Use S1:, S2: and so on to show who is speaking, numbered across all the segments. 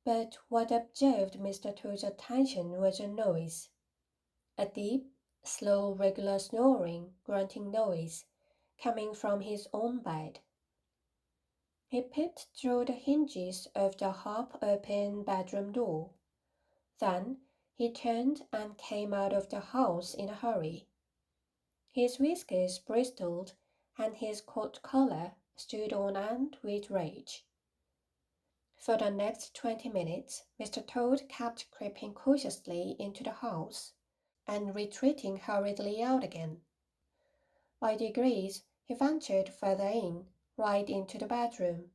S1: But what absorbed Mr. Toad's attention was a noise. A deep, slow, regular snoring, grunting noise, coming from his own bed. He peeped through the hinges of the half-open bedroom door. Then he turned and came out of the house in a hurry. His whiskers bristled, and his coat collar stood on end with rage. For the next 20 minutes, Mr. Toad kept creeping cautiously into the house and retreating hurriedly out again. By degrees, he ventured further in, right into the bedroom.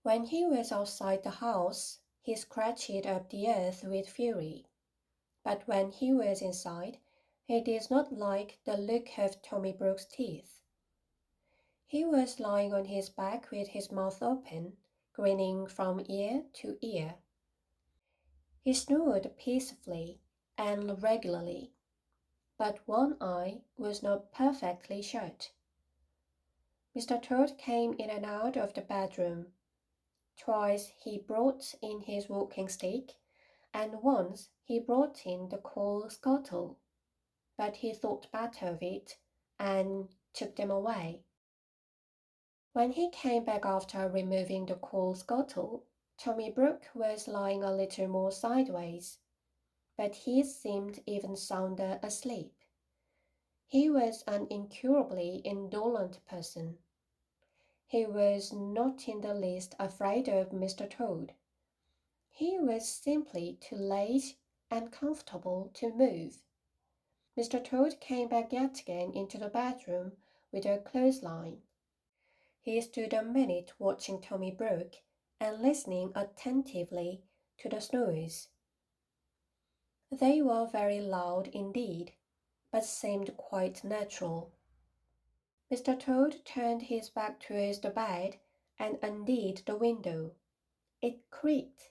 S1: When he was outside the house, he scratched up the earth with fury. But when he was inside, he did not like the look of Tommy Brook's teeth. He was lying on his back with his mouth open, grinning from ear to ear. He snored peacefully and regularly, but one eye was not perfectly shut. Mr. Toad came in and out of the bedroom. Twice he brought in his walking stick, and once he brought in the coal scuttle, but he thought better of it and took them away. When he came back after removing the coal scuttle, Tommy Brook was lying a little more sideways, but he seemed even sounder asleep. He was an incurably indolent person. He was not in the least afraid of Mr. Toad. He was simply too lazy and comfortable to move. Mr. Toad came back yet again into the bedroom with a clothesline. He stood a minute watching Tommy Brook and listening attentively to the snores. They were very loud indeed, but seemed quite natural. Mr. Toad turned his back towards the bed and undid the window. It creaked.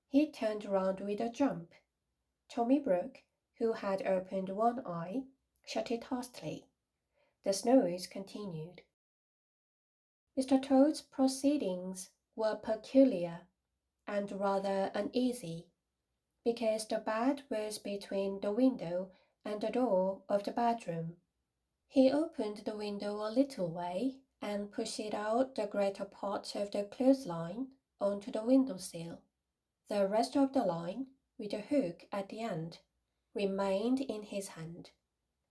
S1: He turned round with a jump. Tommy Brook, who had opened one eye, shut it hastily. The snores continued. Mr. Toad's proceedings were peculiar and rather uneasy, because the bed was between the window and the door of the bedroom. He opened the window a little way and pushed out the greater part of the clothesline onto the window-sill. The rest of the line, with a hook at the end, remained in his hand.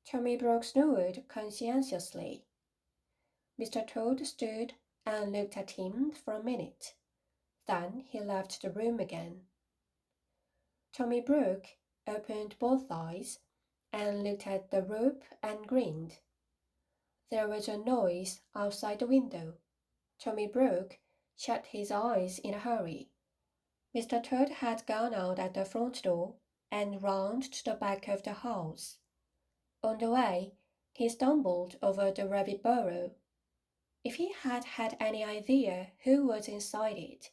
S1: Tommy Brook snored conscientiously. Mr. Toad stood and looked at him for a minute. Then he left the room again. Tommy Brook opened both eyes and looked at the rope and grinned. There was a noise outside the window. Tommy Brook shut his eyes in a hurry. Mr. Toad had gone out at the front door and round to the back of the house. On the way, he stumbled over the rabbit burrow. If he had had any idea who was inside it,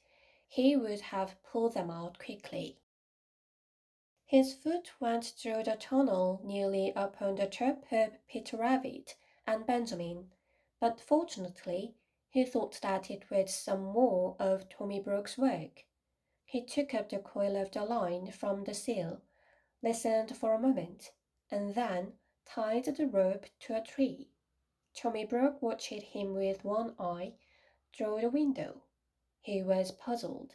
S1: he would have pulled them out quickly. His foot went through the tunnel nearly upon the trap of Peter Rabbit and Benjamin, but fortunately he thought that it was some more of Tommy Brook's work. He took up the coil of the line from the sill, listened for a moment, and then tied the rope to a tree. Tommy Brook watched him with one eye through the window. He was puzzled.